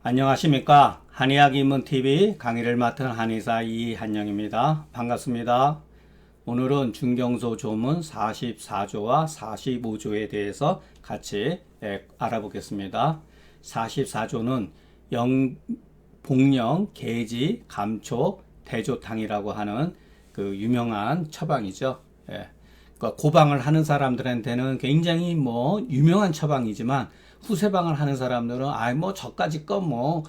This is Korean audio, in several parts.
안녕하십니까. 한의학입문TV 강의를 맡은 한의사 이한영입니다. 반갑습니다. 오늘은 중경소 조문 44조와 45조에 대해서 같이 알아보겠습니다. 44조는 복령, 계지, 감초, 대조탕이라고 하는 그 유명한 처방이죠. 그러니까 고방을 하는 사람들한테는 굉장히 유명한 처방이지만 후세방을 하는 사람들은 저까지 거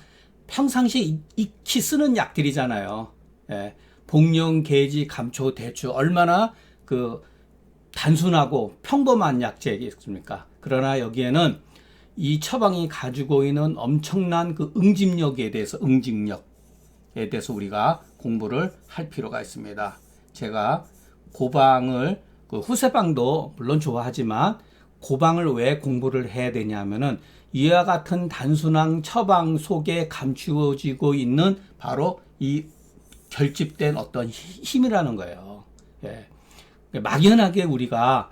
평상시 익히 쓰는 약들이잖아요. 복령, 계지, 감초, 대추 얼마나 그 단순하고 평범한 약재겠습니까? 그러나 여기에는 이 처방이 가지고 있는 엄청난 그 응집력에 대해서 우리가 공부를 할 필요가 있습니다. 제가 고방을 후세방도 물론 좋아하지만 고방을 왜 공부를 해야 되냐면은 이와 같은 단순한 처방 속에 감추어지고 있는 바로 이 결집된 어떤 힘이라는 거예요. 막연하게 우리가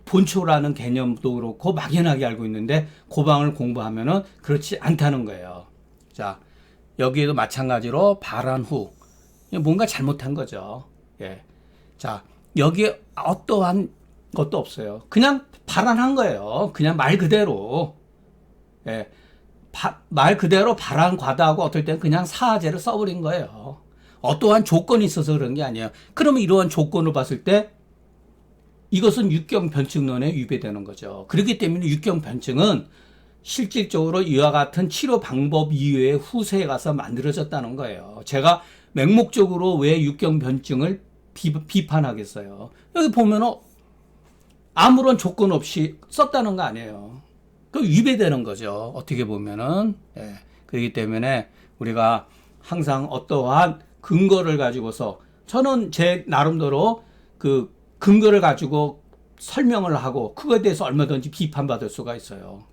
본초라는 개념도 그렇고 막연하게 알고 있는데 고방을 공부하면은 그렇지 않다는 거예요. 자, 여기에도 마찬가지로 발한 후 뭔가 잘못한 거죠. 자, 여기에 어떠한 것도 없어요. 그냥 발언한 거예요. 그냥 말 그대로. 말 그대로 발언 과다하고 어떨 때는 그냥 사화제를 써버린 거예요. 어떠한 조건이 있어서 그런 게 아니에요. 그러면 이러한 조건을 봤을 때 이것은 육경변증론에 위배되는 거죠. 그렇기 때문에 육경변증은 실질적으로 이와 같은 치료 방법 이외에 후세에 가서 만들어졌다는 거예요. 제가 맹목적으로 왜 육경변증을 비판하겠어요. 여기 보면은 아무런 조건 없이 썼다는 거 아니에요. 그 위배되는 거죠. 어떻게 보면은. 그렇기 때문에 우리가 항상 어떠한 근거를 가지고서 저는 제 나름대로 그 근거를 가지고 설명을 하고 그거에 대해서 얼마든지 비판받을 수가 있어요.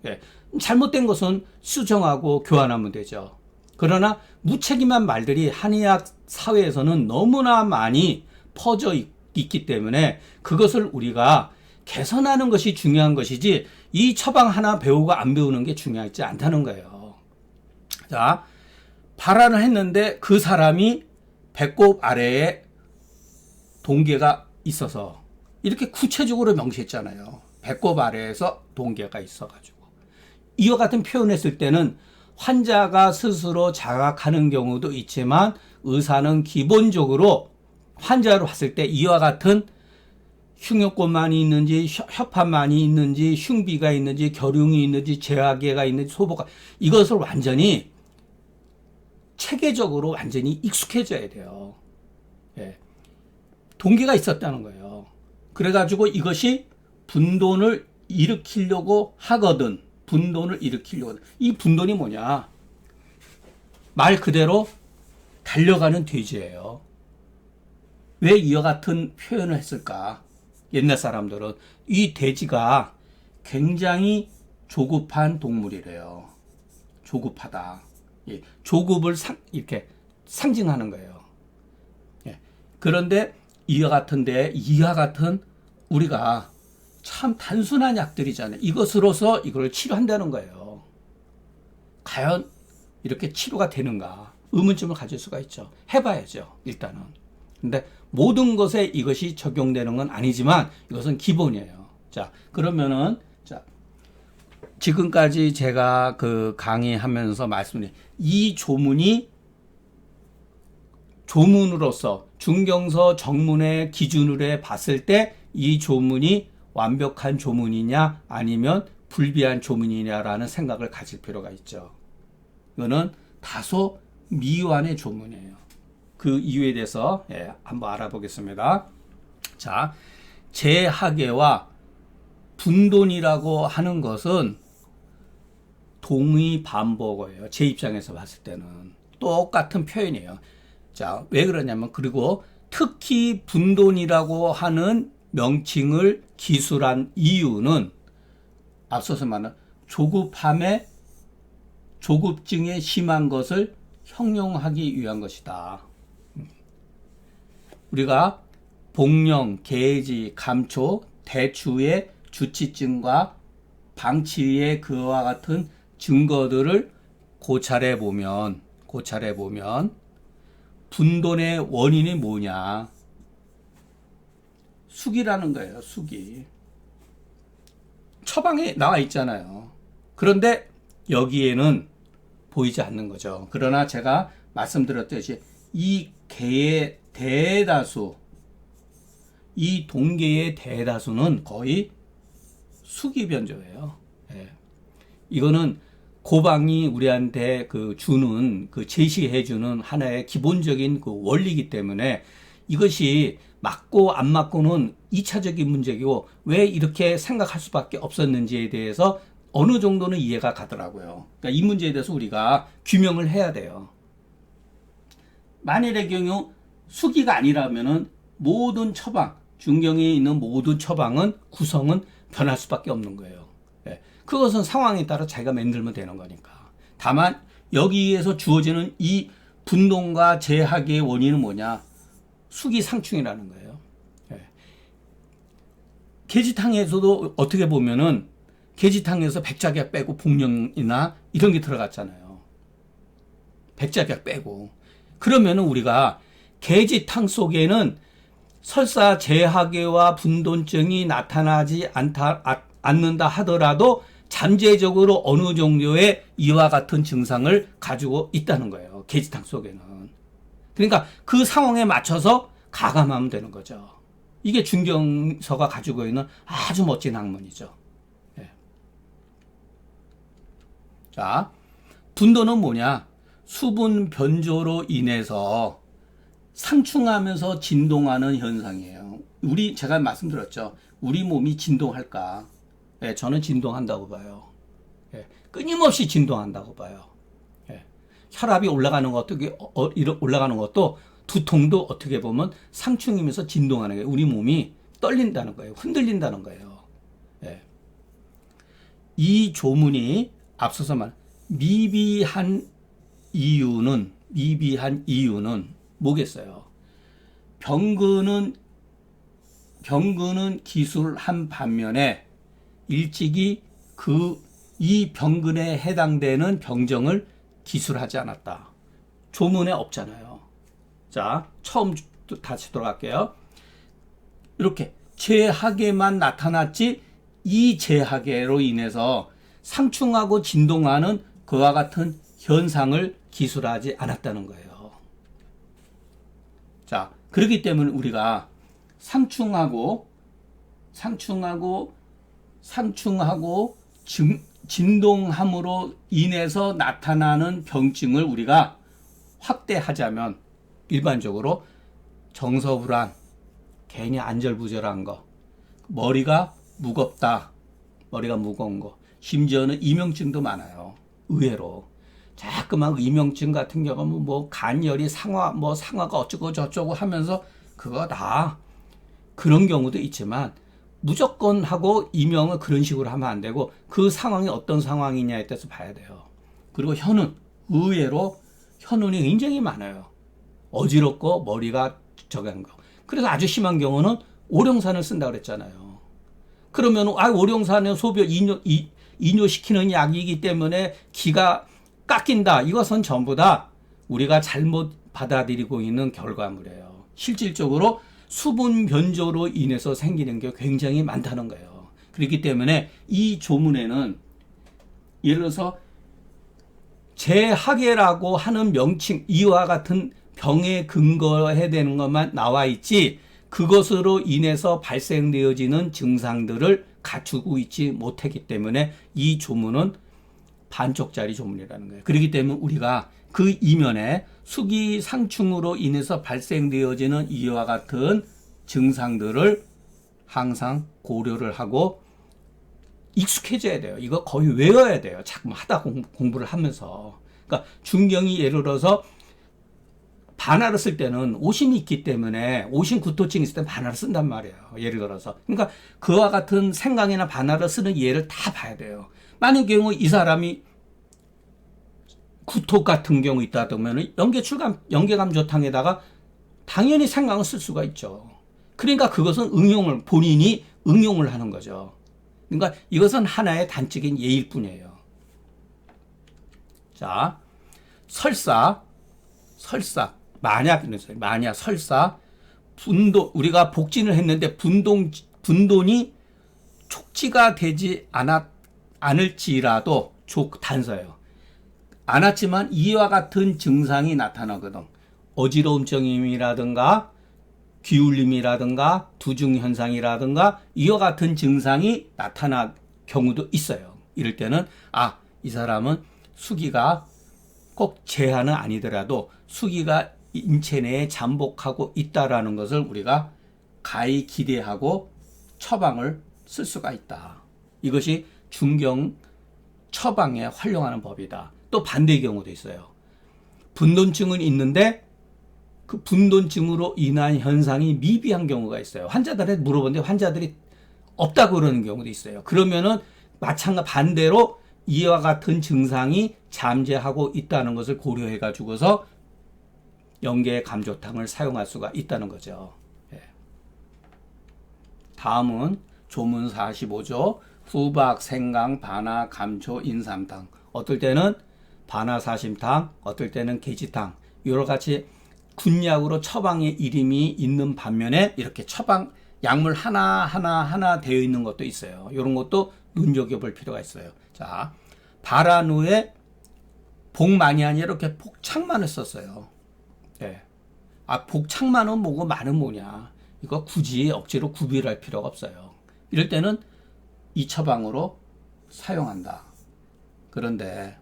잘못된 것은 수정하고 교환하면 되죠. 그러나 무책임한 말들이 한의학 사회에서는 너무나 많이 퍼져 있기 때문에 그것을 우리가 개선하는 것이 중요한 것이지 이 처방 하나 배우고 안 배우는 게 중요하지 않다는 거예요. 자, 발언을 했는데 그 사람이 배꼽 아래에 동계가 있어서 이렇게 구체적으로 명시했잖아요. 배꼽 아래에서 동계가 있어가지고 이와 같은 표현했을 때는 환자가 스스로 자각하는 경우도 있지만 의사는 기본적으로 환자로 봤을 때 이와 같은 흉욕권만이 있는지 협판만이 있는지 흉비가 있는지 결흉이 있는지 제하계가 있는지 소보가 이것을 완전히 체계적으로 완전히 익숙해져야 돼요. 동기가 있었다는 거예요. 그래가지고 이것이 분돈을 일으키려고 하거든. 이 분돈이 뭐냐? 말 그대로 달려가는 돼지예요. 왜 이와 같은 표현을 했을까? 옛날 사람들은 이 돼지가 굉장히 조급한 동물이래요. 조급하다. 조급을 이렇게 상징하는 거예요. 그런데 이와 같은 우리가 참 단순한 약들이잖아요. 이것으로서 이걸 치료한다는 거예요. 과연 이렇게 치료가 되는가? 의문점을 가질 수가 있죠. 해봐야죠. 일단은. 근데 모든 것에 이것이 적용되는 건 아니지만 이것은 기본이에요. 자, 그러면은 지금까지 제가 그 강의하면서 말씀드린 이 조문으로서 중경서 정문의 기준으로 해 봤을 때 이 조문이 완벽한 조문이냐 아니면 불비한 조문이냐라는 생각을 가질 필요가 있죠. 이거는 다소 미완의 조문이에요. 그 이유에 대해서 한번 알아보겠습니다. 자, 제하계와 분돈이라고 하는 것은 동의반복어예요. 제 입장에서 봤을 때는 똑같은 표현이에요. 자, 왜 그러냐면 그리고 특히 분돈이라고 하는 명칭을 기술한 이유는 앞서서 말한 조급증에 심한 것을 형용하기 위한 것이다. 우리가 복령, 계지, 감초, 대추의 주치증과 방치의 그와 같은 증거들을 고찰해 보면 분돈의 원인이 뭐냐? 수기라는 거예요. 수기. 처방에 나와 있잖아요. 그런데 여기에는 보이지 않는 거죠. 그러나 제가 말씀드렸듯이 이 개의 대다수, 이 동계의 대다수는 거의 수기 변조예요. 예. 이거는 고방이 우리한테 주는 제시해주는 하나의 기본적인 원리이기 때문에 이것이 맞고 안 맞고는 2차적인 문제이고 왜 이렇게 생각할 수밖에 없었는지에 대해서 어느 정도는 이해가 가더라고요. 그러니까 이 문제에 대해서 우리가 규명을 해야 돼요. 만일의 경우 수기가 아니라면은 모든 처방, 중경에 있는 모든 처방은 구성은 변할 수밖에 없는 거예요. 예. 그것은 상황에 따라 자기가 만들면 되는 거니까. 다만 여기에서 주어지는 이 분동과 제하계의 원인은 뭐냐? 수기상충이라는 거예요. 예. 계지탕에서도 어떻게 보면은 계지탕에서 백작약 빼고 복령이나 이런 게 들어갔잖아요. 백작약 빼고. 그러면은 우리가 계지탕 속에는 설사 제하계와 분돈증이 나타나지 않는다 하더라도 잠재적으로 어느 정도의 이와 같은 증상을 가지고 있다는 거예요. 계지탕 속에는. 그러니까 그 상황에 맞춰서 가감하면 되는 거죠. 이게 중경서가 가지고 있는 아주 멋진 학문이죠. 예. 자, 분도는 뭐냐? 수분 변조로 인해서 상충하면서 진동하는 현상이에요. 제가 말씀드렸죠. 우리 몸이 진동할까? 예, 저는 진동한다고 봐요. 예, 끊임없이 진동한다고 봐요. 예, 혈압이 올라가는 것도, 올라가는 것도 두통도 어떻게 보면 상충이면서 진동하는 거예요. 우리 몸이 떨린다는 거예요. 흔들린다는 거예요. 예. 이 조문이 앞서서 미비한 이유는 뭐겠어요? 병근은 기술한 반면에 일찍이 이 병근에 해당되는 병정을 기술하지 않았다. 조문에 없잖아요. 자, 처음 다시 돌아갈게요. 이렇게 제하계만 나타났지 이 제하계로 인해서 상충하고 진동하는 그와 같은 현상을 기술하지 않았다는 거예요. 자, 그렇기 때문에 우리가 상충하고 진동함으로 인해서 나타나는 병증을 우리가 확대하자면 일반적으로 정서불안, 괜히 안절부절한 거, 머리가 무겁다, 머리가 무거운 거, 심지어는 이명증도 많아요. 의외로. 자꾸만 이명증 같은 경우는 뭐 간열이 상화가 어쩌고 저쩌고 하면서 그거 다 그런 경우도 있지만 무조건 하고 이명을 그런 식으로 하면 안 되고 그 상황이 어떤 상황이냐에 따라서 봐야 돼요. 그리고 의외로 혀눈이 굉장히 많아요. 어지럽고 머리가 저간 거. 그래서 아주 심한 경우는 오룡산을 쓴다 그랬잖아요. 그러면 오룡산은 소변 이뇨시키는 약이기 때문에 기가 깎인다. 이것은 전부 다 우리가 잘못 받아들이고 있는 결과물이에요. 실질적으로 수분 변조로 인해서 생기는 게 굉장히 많다는 거예요. 그렇기 때문에 이 조문에는 예를 들어서 제하계라고 하는 명칭, 이와 같은 병에 근거해야 되는 것만 나와 있지 그것으로 인해서 발생되어지는 증상들을 갖추고 있지 못했기 때문에 이 조문은 반쪽짜리 조문이라는 거예요. 그렇기 때문에 우리가 그 이면에 수기상충으로 인해서 발생되어지는 이와 같은 증상들을 항상 고려를 하고 익숙해져야 돼요. 이거 거의 외워야 돼요. 자꾸 하다 공부를 하면서. 그러니까 중경이 예를 들어서 반하를 쓸 때는 오심이 있기 때문에 오심 구토증이 있을 때 반하를 쓴단 말이에요. 예를 들어서. 그러니까 그와 같은 생강이나 반하를 쓰는 예를 다 봐야 돼요. 만약 경우 이 사람이 구토 같은 경우 있다 하면 연계감조탕에다가 당연히 생강을 쓸 수가 있죠. 그러니까 그것은 본인이 응용을 하는 거죠. 그러니까 이것은 하나의 단적인 예일 뿐이에요. 자, 설사, 만약 설사, 우리가 복진을 했는데 분돈이 촉지가 되지 않을지라도 단서예요. 않았지만 이와 같은 증상이 나타나거든. 어지러움증이라든가 기울림이라든가 두중현상이라든가 이와 같은 증상이 나타날 경우도 있어요. 이럴 때는 이 사람은 수기가 꼭 재한은 아니더라도 수기가 인체 내에 잠복하고 있다라는 것을 우리가 가히 기대하고 처방을 쓸 수가 있다. 이것이 중경 처방에 활용하는 법이다. 또 반대의 경우도 있어요. 분돈증은 있는데 그 분돈증으로 인한 현상이 미비한 경우가 있어요. 환자들한테 물어보는데 환자들이 없다고 그러는 경우도 있어요. 그러면은 반대로 이와 같은 증상이 잠재하고 있다는 것을 고려해 가지고서 영계 감조탕을 사용할 수가 있다는 거죠. 다음은 조문 45조 후박, 생강, 반하, 감초, 인삼탕. 어떨 때는 반하사심탕, 어떨 때는 계지탕. 여러 가지 군약으로 처방의 이름이 있는 반면에 이렇게 처방 약물 하나 되어 있는 것도 있어요. 이런 것도 눈여겨볼 필요가 있어요. 자, 발한 후에 복만이 이렇게 복창만을 썼어요. 복창만은 뭐고 만은 뭐냐. 이거 굳이 억지로 구별할 필요가 없어요. 이럴 때는 이 처방으로 사용한다. 그런데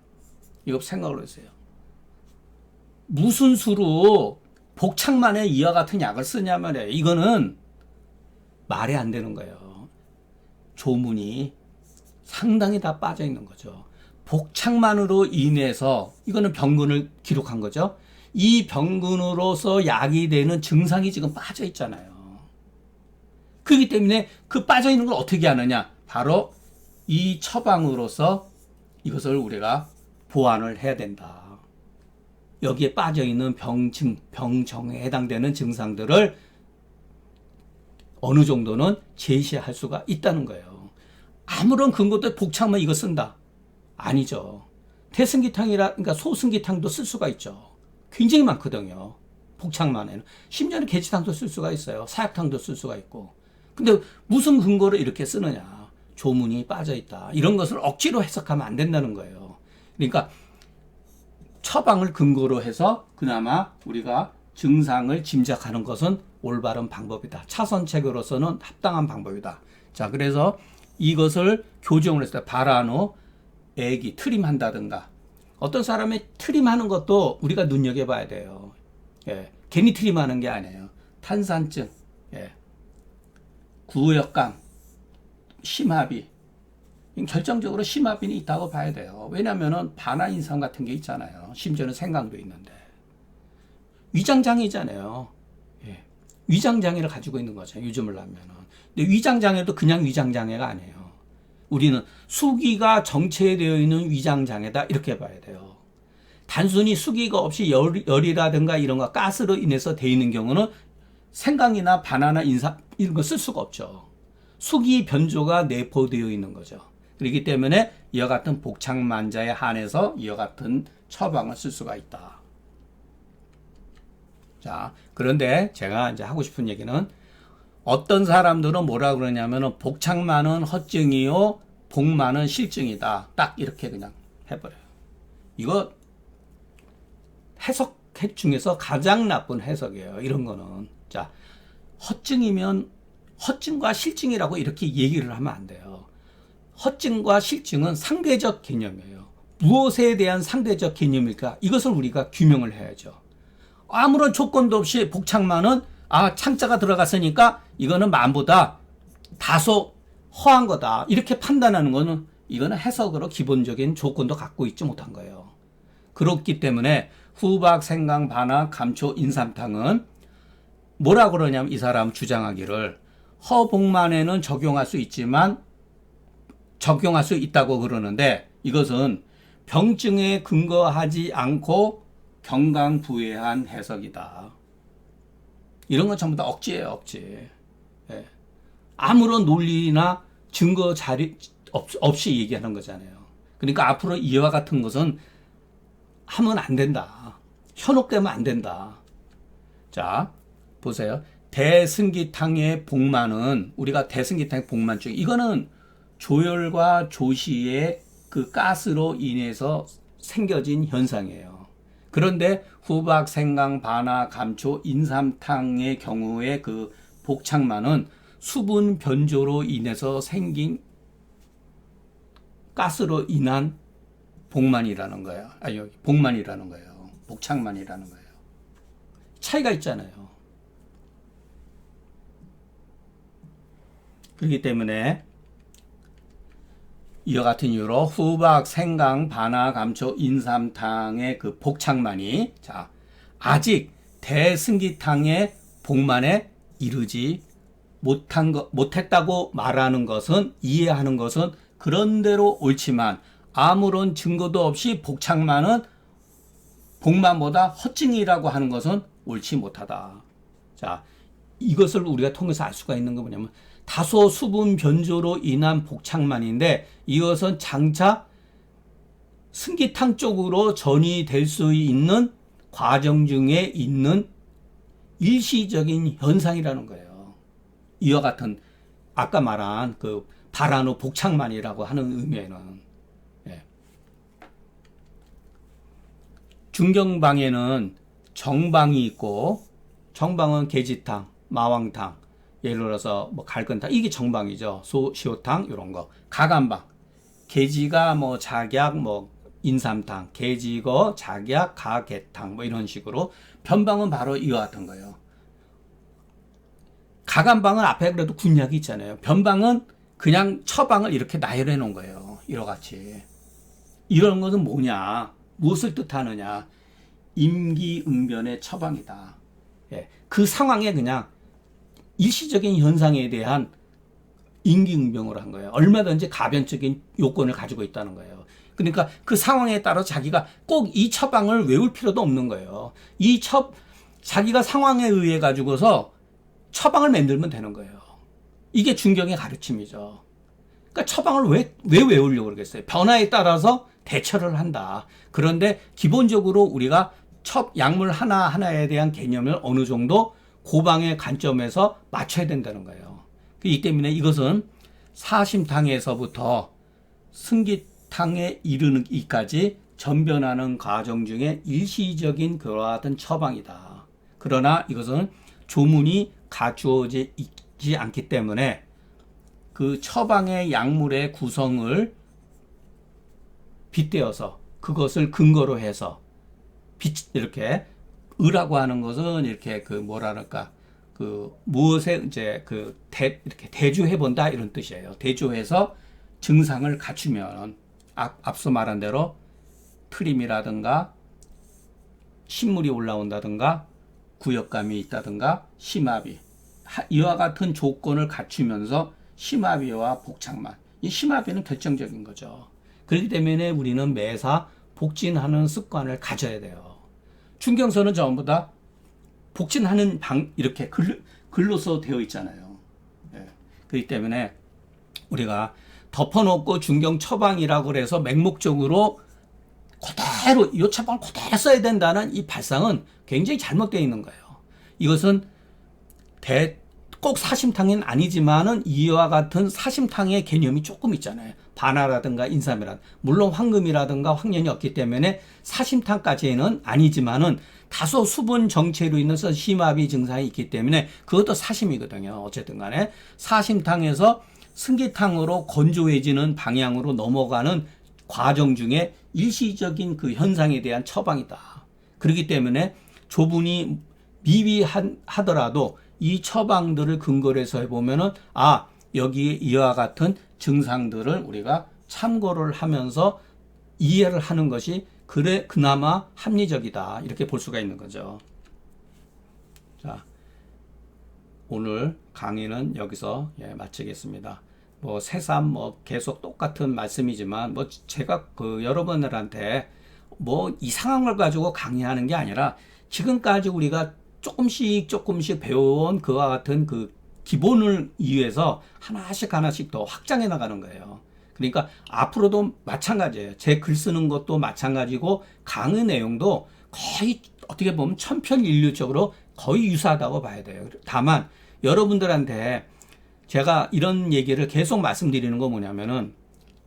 이거 생각을 해보세요. 무슨 수로 복창만에 이와 같은 약을 쓰냐면 이거는 말이 안 되는 거예요. 조문이 상당히 다 빠져 있는 거죠. 복창만으로 인해서 이거는 병근을 기록한 거죠. 이 병근으로서 약이 되는 증상이 지금 빠져 있잖아요. 그렇기 때문에 그 빠져 있는 걸 어떻게 하느냐? 바로 이 처방으로서 이것을 우리가 보완을 해야 된다. 여기에 빠져 있는 병정에 해당되는 증상들을 어느 정도는 제시할 수가 있다는 거예요. 아무런 근거도 복창만 이거 쓴다. 아니죠. 그러니까 소승기탕도 쓸 수가 있죠. 굉장히 많거든요. 복창만에는. 심지어는 계치탕도 쓸 수가 있어요. 사약탕도 쓸 수가 있고. 근데 무슨 근거로 이렇게 쓰느냐. 조문이 빠져 있다. 이런 것을 억지로 해석하면 안 된다는 거예요. 그러니까 처방을 근거로 해서 그나마 우리가 증상을 짐작하는 것은 올바른 방법이다. 차선책으로서는 합당한 방법이다. 자, 그래서 이것을 교정을 했을 때 발한 후 애기 트림한다든가 어떤 사람의 트림하는 것도 우리가 눈여겨봐야 돼요. 괜히 트림하는 게 아니에요. 탄산증, 구역감, 심화비, 결정적으로 심화비는 있다고 봐야 돼요. 왜냐하면 반하인상 같은 게 있잖아요. 심지어는 생강도 있는데 위장장애잖아요. 위장장애를 가지고 있는 거죠. 요즘을 하면은. 근데 위장장애도 그냥 위장장애가 아니에요. 우리는 수기가 정체되어 있는 위장장애다 이렇게 봐야 돼요. 단순히 수기가 없이 열이라든가 이런 거 가스로 인해서 되어 있는 경우는 생강이나 바나나 인삼 이런 거 쓸 수가 없죠. 수기 변조가 내포되어 있는 거죠. 그렇기 때문에 이와 같은 복창만자에 한해서 이와 같은 처방을 쓸 수가 있다. 자, 그런데 제가 이제 하고 싶은 얘기는 어떤 사람들은 뭐라 그러냐면은 복창만은 허증이요, 복만은 실증이다. 딱 이렇게 그냥 해버려요. 이거 해석 중에서 가장 나쁜 해석이에요. 이런 거는. 자, 허증과 실증이라고 이렇게 얘기를 하면 안 돼요. 허증과 실증은 상대적 개념이에요. 무엇에 대한 상대적 개념일까? 이것을 우리가 규명을 해야죠. 아무런 조건도 없이 복창만은 창자가 들어갔으니까 이거는 만보다 다소 허한 거다. 이렇게 판단하는 거는 이거는 해석으로 기본적인 조건도 갖고 있지 못한 거예요. 그렇기 때문에 후박, 생강, 반하, 감초, 인삼탕은 뭐라 그러냐면 이 사람 주장하기를 허복만에는 적용할 수 있지만 적용할 수 있다고 그러는데 이것은 병증에 근거하지 않고 경강부회한 해석이다. 이런 건 전부 다 억지예요, 억지. 아무런 논리나 증거 자료 없이 얘기하는 거잖아요. 그러니까 앞으로 이와 같은 것은 하면 안 된다. 현혹되면 안 된다. 자, 보세요. 대승기탕의 복만은 우리가 대승기탕의 복만 중에 이거는 조열과 조시의 그 가스로 인해서 생겨진 현상이에요. 그런데 후박, 생강, 반화, 감초, 인삼탕의 경우에 그 복창만은 수분 변조로 인해서 생긴 가스로 인한 복만이라는 거예요. 아니, 복만이라는 거예요. 복창만이라는 거예요. 차이가 있잖아요. 그렇기 때문에 이와 같은 이유로 후박, 생강, 반화, 감초, 인삼탕의 그 복창만이 자 아직 대승기탕의 복만에 이르지 못했다고 말하는 것은 이해하는 것은 그런대로 옳지만 아무런 증거도 없이 복창만은 복만보다 헛증이라고 하는 것은 옳지 못하다. 자, 이것을 우리가 통해서 알 수가 있는 건 뭐냐면 다소 수분 변조로 인한 복창만인데 이것은 장차 승기탕 쪽으로 전이될 수 있는 과정 중에 있는 일시적인 현상이라는 거예요. 이와 같은 아까 말한 그 발한 후 복창만이라고 하는 의미에는 예. 중경방에는 정방이 있고 정방은 계지탕, 마왕탕, 예를 들어서 뭐 갈근탕 이게 정방이죠. 시호탕 이런 거. 가간방 계지가 뭐 작약 뭐 인삼탕, 계지거 작약 가계탕 뭐 이런 식으로 변방은 바로 이와 같은 거예요. 가간방은 앞에 그래도 군약이 있잖아요. 변방은 그냥 처방을 이렇게 나열해 놓은 거예요. 이와 같이. 이런 것은 뭐냐? 무엇을 뜻하느냐? 임기응변의 처방이다. 예. 그 상황에 그냥 일시적인 현상에 대한 임기응변으로 한 거예요. 얼마든지 가변적인 요건을 가지고 있다는 거예요. 그러니까 그 상황에 따라 자기가 꼭 이 처방을 외울 필요도 없는 거예요. 자기가 상황에 의해 가지고서 처방을 만들면 되는 거예요. 이게 중경의 가르침이죠. 그러니까 처방을 왜 외우려고 그러겠어요? 변화에 따라서 대처를 한다. 그런데 기본적으로 우리가 약물 하나하나에 대한 개념을 어느 정도 고방의 관점에서 맞춰야 된다는 거예요. 이 때문에 이것은 사심탕에서부터 승기탕에 이르기까지 전변하는 과정 중에 일시적인 그와 같은 처방이다. 그러나 이것은 조문이 갖추어져 있지 않기 때문에 그 처방의 약물의 구성을 빗대어서 그것을 근거로 해서 이렇게 의라고 하는 것은 이렇게 그 뭐랄까 그 무엇에 이제 이렇게 대주해 본다 이런 뜻이에요. 대주해서 증상을 갖추면 앞서 말한 대로 트림이라든가 신물이 올라온다든가 구역감이 있다든가 심압이 이와 같은 조건을 갖추면서 심압이와 복창만 이 심압이는 결정적인 거죠. 그렇기 때문에 우리는 매사 복진하는 습관을 가져야 돼요. 중경서는 전부 다 복진하는 이렇게 글로서 되어 있잖아요. 예. 그렇기 때문에 우리가 덮어놓고 중경 처방이라고 그래서 맹목적으로 그대로 이 처방을 그대로 써야 된다는 이 발상은 굉장히 잘못되어 있는 거예요. 이것은 꼭 사심탕은 아니지만은 이와 같은 사심탕의 개념이 조금 있잖아요. 반화라든가 인삼이라든가 물론 황금이라든가 황년이 없기 때문에 사심탕까지는 아니지만은 다소 수분 정체로 인해서 심압이 증상이 있기 때문에 그것도 사심이거든요. 어쨌든 간에 사심탕에서 승기탕으로 건조해지는 방향으로 넘어가는 과정 중에 일시적인 그 현상에 대한 처방이다. 그렇기 때문에 조분이 미비하더라도 이 처방들을 근거로 해서 해보면은 여기에 이와 같은 증상들을 우리가 참고를 하면서 이해를 하는 것이 그나마 합리적이다. 이렇게 볼 수가 있는 거죠. 자, 오늘 강의는 여기서 마치겠습니다. 새삼 계속 똑같은 말씀이지만 제가 여러분들한테 이상한 걸 가지고 강의하는 게 아니라 지금까지 우리가 조금씩 배워온 그와 같은 그 기본을 위해서 하나씩 더 확장해 나가는 거예요. 그러니까 앞으로도 마찬가지예요. 제 글 쓰는 것도 마찬가지고 강의 내용도 거의 어떻게 보면 천편일률적으로 거의 유사하다고 봐야 돼요. 다만 여러분들한테 제가 이런 얘기를 계속 말씀드리는 거 뭐냐면은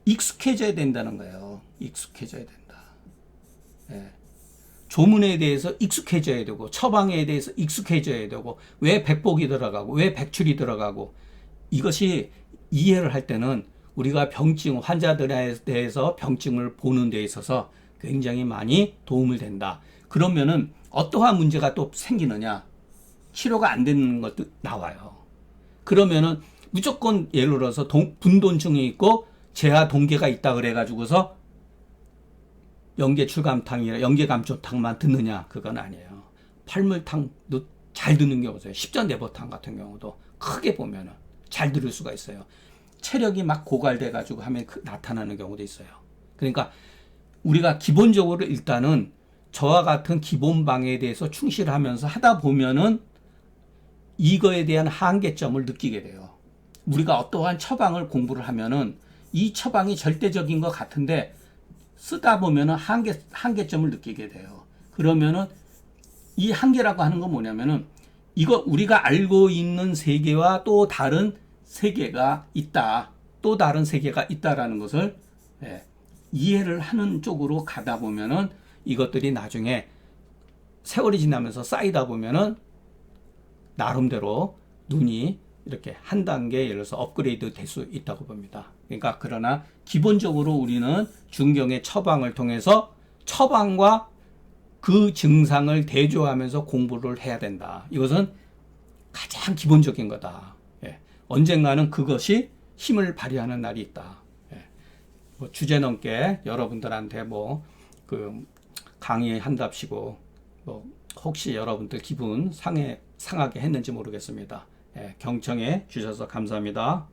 익숙해져야 된다는 거예요. 익숙해져야 된다. 예. 조문에 대해서 익숙해져야 되고 처방에 대해서 익숙해져야 되고 왜 백복이 들어가고 왜 백출이 들어가고 이것이 이해를 할 때는 우리가 병증 환자들에 대해서 병증을 보는 데 있어서 굉장히 많이 도움을 된다. 그러면은 어떠한 문제가 또 생기느냐? 치료가 안 되는 것도 나와요. 그러면은 무조건 예를 들어서 분돈증이 있고 재하 동계가 있다 그래가지고서 연계출감탕이나 연계감초탕만 듣느냐? 그건 아니에요. 팔물탕도 잘 듣는 경우 있어요. 십전대보탕 같은 경우도 크게 보면은 잘 들을 수가 있어요. 체력이 막 고갈돼가지고 하면 나타나는 경우도 있어요. 그러니까 우리가 기본적으로 일단은 저와 같은 기본 방에 대해서 충실하면서 하다 보면은 이거에 대한 한계점을 느끼게 돼요. 우리가 어떠한 처방을 공부를 하면은 이 처방이 절대적인 것 같은데 쓰다 보면은 한계점을 느끼게 돼요. 그러면은 이 한계라고 하는 건 뭐냐면은 이거 우리가 알고 있는 세계와 또 다른 세계가 있다. 또 다른 세계가 있다라는 것을 이해를 하는 쪽으로 가다 보면은 이것들이 나중에 세월이 지나면서 쌓이다 보면은 나름대로 눈이 이렇게 한 단계 예를 들어서 업그레이드 될 수 있다고 봅니다. 그러니까 그러나 기본적으로 우리는 중경의 처방을 통해서 처방과 그 증상을 대조하면서 공부를 해야 된다. 이것은 가장 기본적인 거다. 언젠가는 그것이 힘을 발휘하는 날이 있다. 뭐 주제넘게 여러분들한테 그 강의한답시고 혹시 여러분들 기분 상하게 했는지 모르겠습니다. 경청해 주셔서 감사합니다.